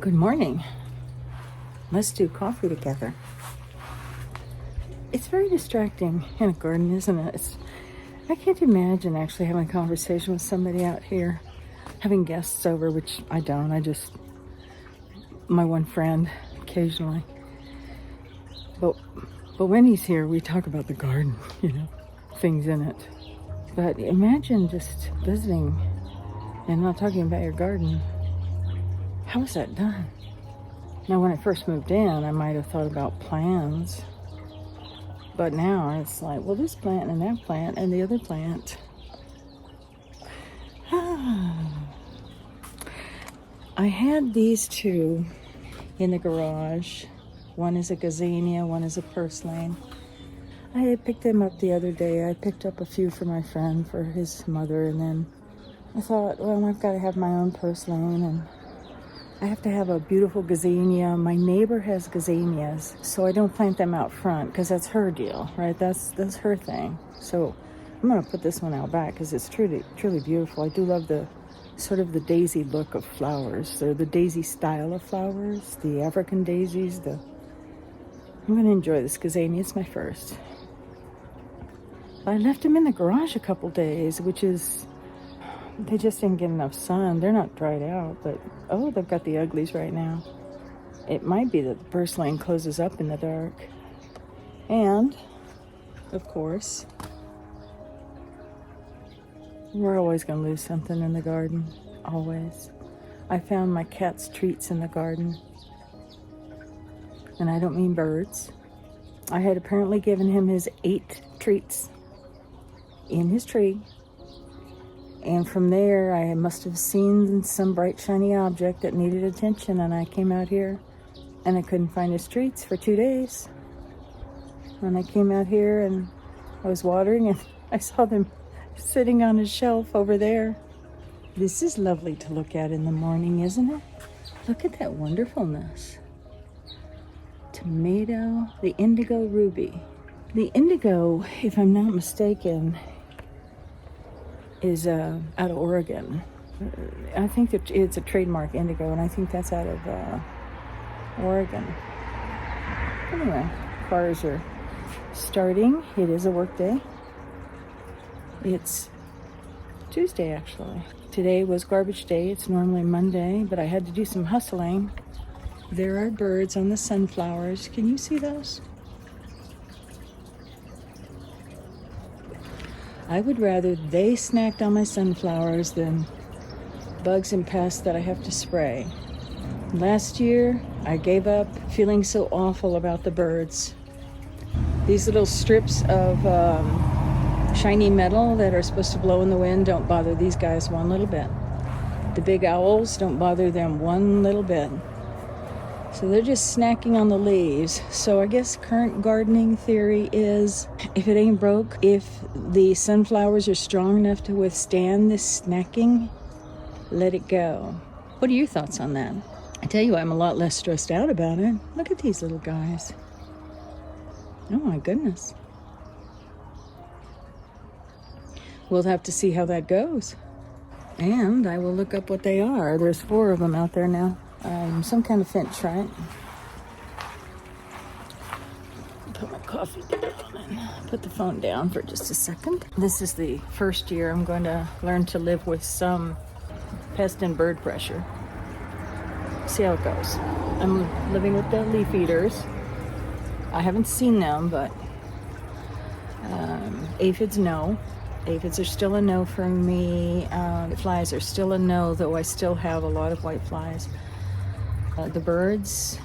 Good morning. Let's do coffee together. It's very distracting in a garden, isn't it? I can't imagine actually having a conversation with somebody out here, having guests over, which I don't. My one friend occasionally. But when he's here, we talk about the garden, things in it. But imagine just visiting and not talking about your garden. How is that done? Now, when I first moved in, I might have thought about plans. But now it's like, well, this plant and that plant and the other plant. I had these two in the garage. One is a gazania, one is a purslane. I had picked them up the other day. I picked up a few for my friend, for his mother, and then I thought, well, I've got to have my own purslane, and I have to have a beautiful gazania. My neighbor has gazanias, so I don't plant them out front because that's her deal, right? That's her thing. So I'm going to put this one out back because it's truly beautiful. I do love the sort of the daisy look of flowers, or the daisy style of flowers, the African daisies. I'm going to enjoy this gazania. It's my first. I left them in the garage a couple days, they just didn't get enough sun. They're not dried out, but they've got the uglies right now. It might be that the purslane closes up in the dark. And, of course, we're always going to lose something in the garden. Always. I found my cat's treats in the garden. And I don't mean birds. I had apparently given him his 8 treats in his tree. And from there, I must have seen some bright, shiny object that needed attention, and I came out here, and I couldn't find his treats for 2 days. And I came out here, and I was watering, and I saw them sitting on a shelf over there. This is lovely to look at in the morning, isn't it? Look at that wonderfulness. Tomato, the indigo ruby. The indigo, if I'm not mistaken, is out of Oregon. I think that it's a trademark indigo, and I think that's out of Oregon. Anyway, cars are starting. It is a work day. It's Tuesday, actually. Today was garbage day. It's normally Monday, but I had to do some hustling. There are birds on the sunflowers. Can you see those? I would rather they snacked on my sunflowers than bugs and pests that I have to spray. Last year, I gave up feeling so awful about the birds. These little strips of shiny metal that are supposed to blow in the wind don't bother these guys one little bit. The big owls don't bother them one little bit. So they're just snacking on the leaves. So I guess current gardening theory is, if it ain't broke, if the sunflowers are strong enough to withstand this snacking, let it go. What are your thoughts on that? I tell you, I'm a lot less stressed out about it. Look at these little guys. Oh my goodness. We'll have to see how that goes. And I will look up what they are. There's 4 of them out there now. Some kind of finch, right? Put my coffee down and put the phone down for just a second. This is the first year I'm going to learn to live with some pest and bird pressure. See how it goes. I'm living with the leaf eaters. I haven't seen them, but aphids, no. Aphids are still a no for me. The flies are still a no, though I still have a lot of white flies. The birds,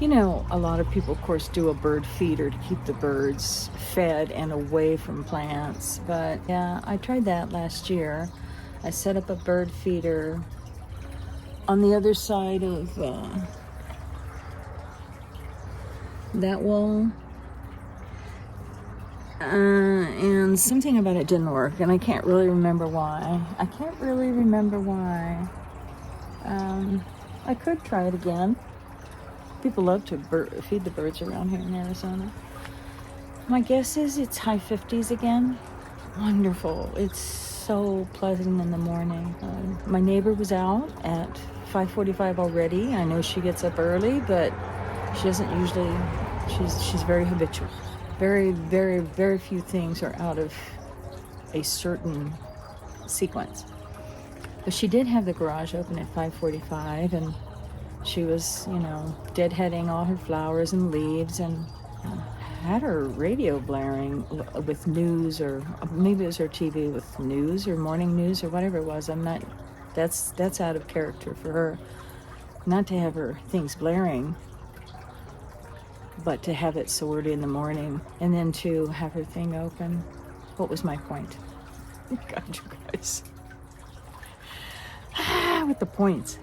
a lot of people, of course, do a bird feeder to keep the birds fed and away from plants. But yeah, I tried that last year. I set up a bird feeder on the other side of that wall. And something about it didn't work, and I can't really remember why. I could try it again. People love to feed the birds around here in Arizona. My guess is it's high 50s again. Wonderful. It's so pleasant in the morning. My neighbor was out at 5:45 already. I know she gets up early, but she doesn't usually, she's very habitual. Very, very, very few things are out of a certain sequence. But she did have the garage open at 5:45, and she was, deadheading all her flowers and leaves, and had her radio blaring with news, or maybe it was her TV with news or morning news or whatever it was. That's out of character for her, not to have her things blaring, but to have it so early in the morning, and then to have her thing open. What was my point? God, you guys. With the points.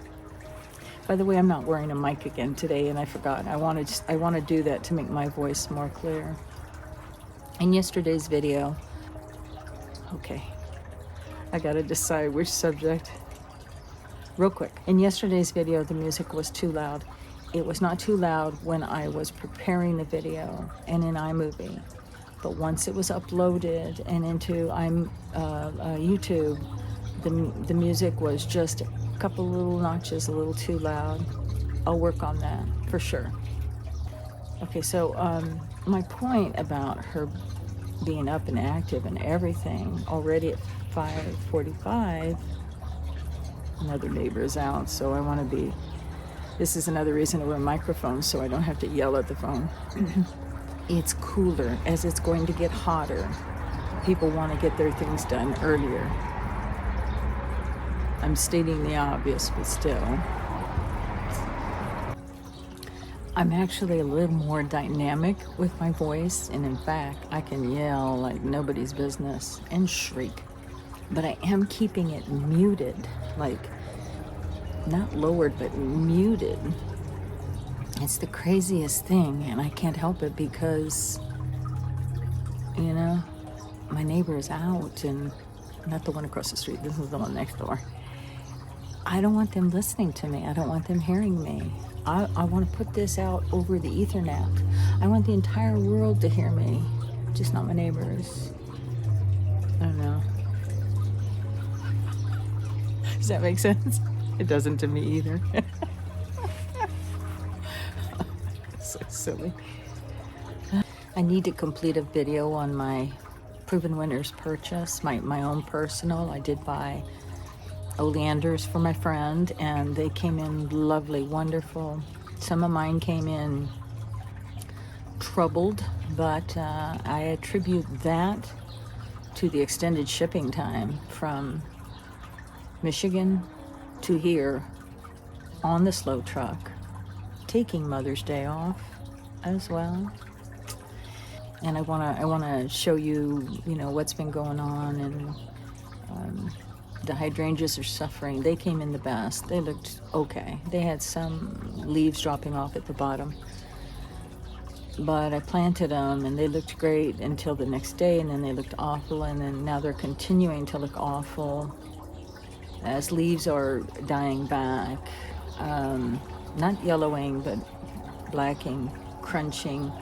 By the way, I'm not wearing a mic again today, and I forgot. I want to do that to make my voice more clear. In yesterday's video, okay, I gotta decide which subject. Real quick. In yesterday's video, the music was too loud. It was not too loud when I was preparing the video and in iMovie, but once it was uploaded and into YouTube, the music was just a couple little notches a little too loud. I'll work on that for sure. Okay, so my point about her being up and active and everything already at 5:45, another neighbor is out, so I want to be, this is another reason to wear microphones so I don't have to yell at the phone. It's cooler. As it's going to get hotter, people want to get their things done earlier. I'm stating the obvious, but still. I'm actually a little more dynamic with my voice, and in fact, I can yell like nobody's business and shriek. But I am keeping it muted, like not lowered, but muted. It's the craziest thing, and I can't help it because, my neighbor is out, and not the one across the street, this is the one next door. I don't want them listening to me. I don't want them hearing me. I want to put this out over the Ethernet. I want the entire world to hear me, just not my neighbors. I don't know. Does that make sense? It doesn't to me either. So silly. I need to complete a video on my Proven Winners purchase, my own personal. I did buy oleanders for my friend, and they came in lovely, wonderful. Some of mine came in troubled, but I attribute that to the extended shipping time from Michigan to here on the slow truck, taking Mother's Day off as well. And I wanna show you, what's been going on, and the hydrangeas are suffering. They came in the best. They looked okay. They had some leaves dropping off at the bottom, but I planted them and they looked great until the next day, and then they looked awful, and then now they're continuing to look awful as leaves are dying back, not yellowing but blacking, crunching.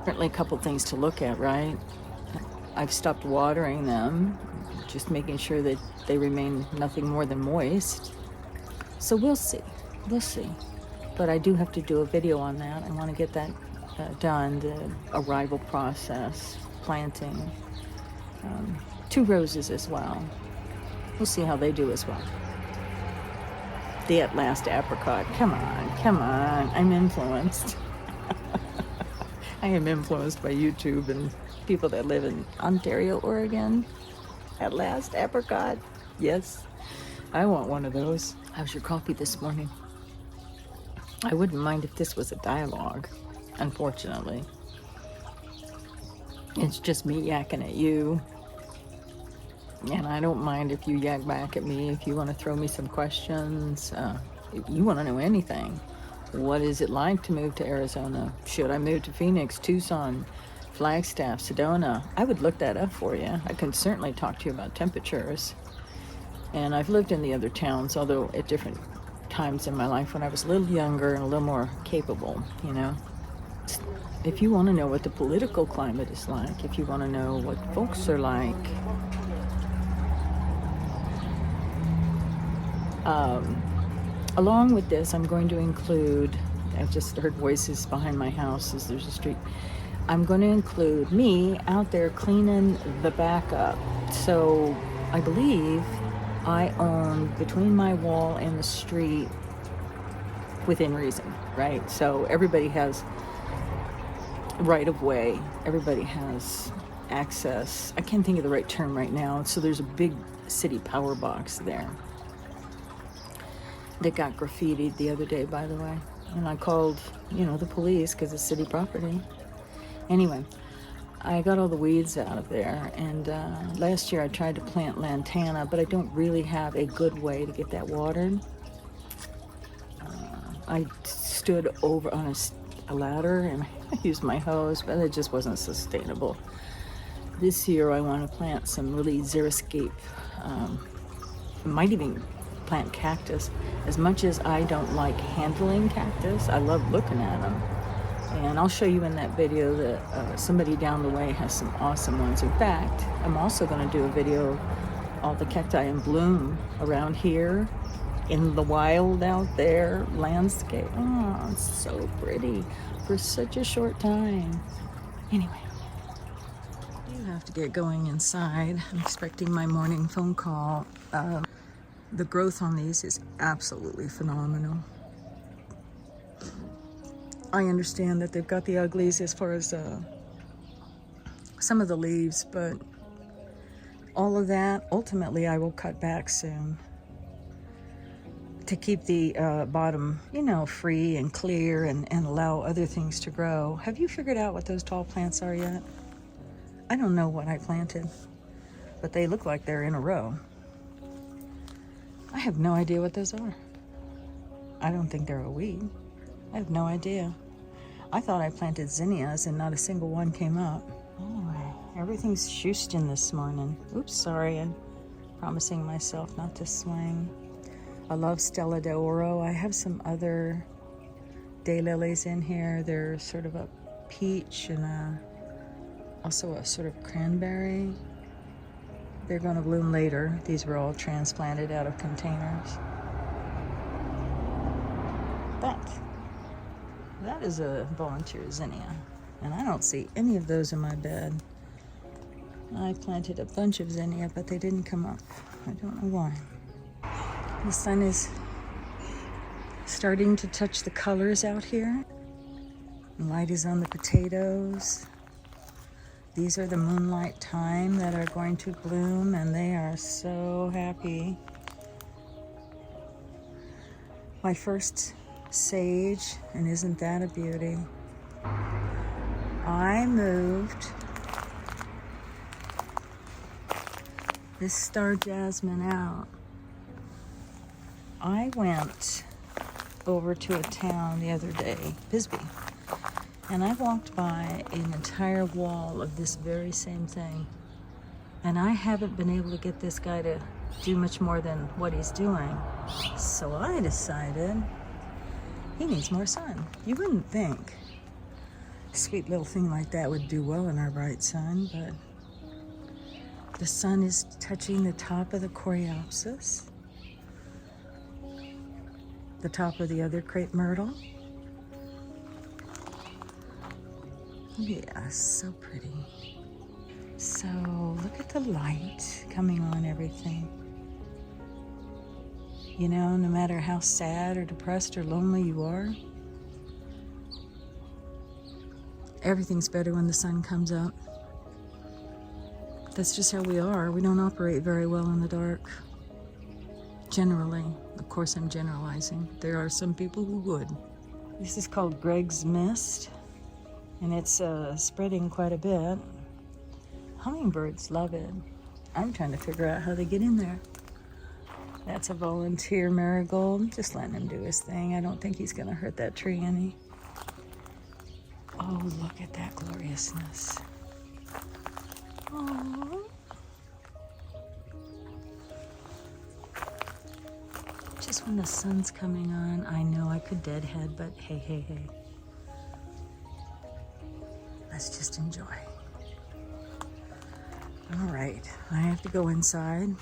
Certainly a couple things to look at, right? I've stopped watering them, just making sure that they remain nothing more than moist. So we'll see. But I do have to do a video on that. I want to get that done, the arrival process, planting. 2 roses as well. We'll see how they do as well. The at last apricot. Come on. I'm influenced. I am influenced by YouTube and people that live in Ontario, Oregon. At last apricot. Yes, I want one of those. How's your coffee this morning? I wouldn't mind if this was a dialogue, unfortunately. It's just me yakking at you. And I don't mind if you yak back at me, if you want to throw me some questions. If you want to know anything. What is it like to move to Arizona? Should I move to Phoenix, Tucson, Flagstaff, Sedona? I would look that up for you. I can certainly talk to you about temperatures. And I've lived in the other towns, although at different times in my life when I was a little younger and a little more capable, If you want to know what the political climate is like, if you want to know what folks are like, Along with this, I'm going to include, I just heard voices behind my house as there's a street. I'm going to include me out there cleaning the back up. So I believe I own between my wall and the street within reason, right? So everybody has right of way, everybody has access. I can't think of the right term right now. So there's a big city power box there that got graffitied the other day, by the way. And I called, the police because it's city property. Anyway, I got all the weeds out of there, and last year I tried to plant lantana, but I don't really have a good way to get that watered. I stood over on a ladder and I used my hose, but it just wasn't sustainable. This year I want to plant some really xeriscape, might even plant cactus. As much as I don't like handling cactus, I love looking at them. And I'll show you in that video that somebody down the way has some awesome ones. In fact, I'm also going to do a video of all the cacti in bloom around here in the wild out there landscape. Oh, it's so pretty for such a short time. Anyway, you have to get going inside. I'm expecting my morning phone call. The growth on these is absolutely phenomenal. I understand that they've got the uglies as far as some of the leaves, but all of that, ultimately, I will cut back soon to keep the bottom, free and clear and allow other things to grow. Have you figured out what those tall plants are yet? I don't know what I planted, but they look like they're in a row. I have no idea what those are. I don't think they're a weed. I have no idea. I thought I planted zinnias and not a single one came up. Anyway, everything's shushin this morning. Oops, sorry, I'm promising myself not to swing. I love Stella de Oro. I have some other daylilies in here. They're sort of a peach and also a sort of cranberry. They're going to bloom later. These were all transplanted out of containers. That is a volunteer zinnia, and I don't see any of those in my bed. I planted a bunch of zinnia, but they didn't come up. I don't know why. The sun is starting to touch the colors out here. The light is on the potatoes. These are the moonlight thyme that are going to bloom, and they are so happy. My first sage, and isn't that a beauty? I moved this star jasmine out. I went over to a town the other day, Bisbee, and I walked by an entire wall of this very same thing, and I haven't been able to get this guy to do much more than what he's doing. So I decided he needs more sun. You wouldn't think a sweet little thing like that would do well in our bright sun, but the sun is touching the top of the coreopsis, the top of the other crepe myrtle. Yeah, so pretty. So look at the light coming on everything. No matter how sad or depressed or lonely you are, everything's better when the sun comes up. That's just how we are. We don't operate very well in the dark. Generally. Of course, I'm generalizing. There are some people who would. This is called Greg's Mist, and it's spreading quite a bit. Hummingbirds love it. I'm trying to figure out how they get in there. That's a volunteer marigold. Just letting him do his thing. I don't think he's going to hurt that tree any. Oh, look at that gloriousness. Aww. Just when the sun's coming on, I know I could deadhead, but hey. Let's just enjoy. All right, I have to go inside,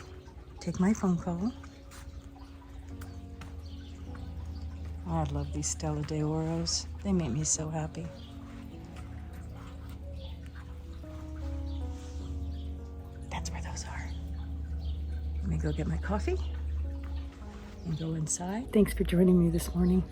take my phone call. I love these Stella de Oros. They make me so happy. That's where those are. Let me go get my coffee and go inside. Thanks for joining me this morning.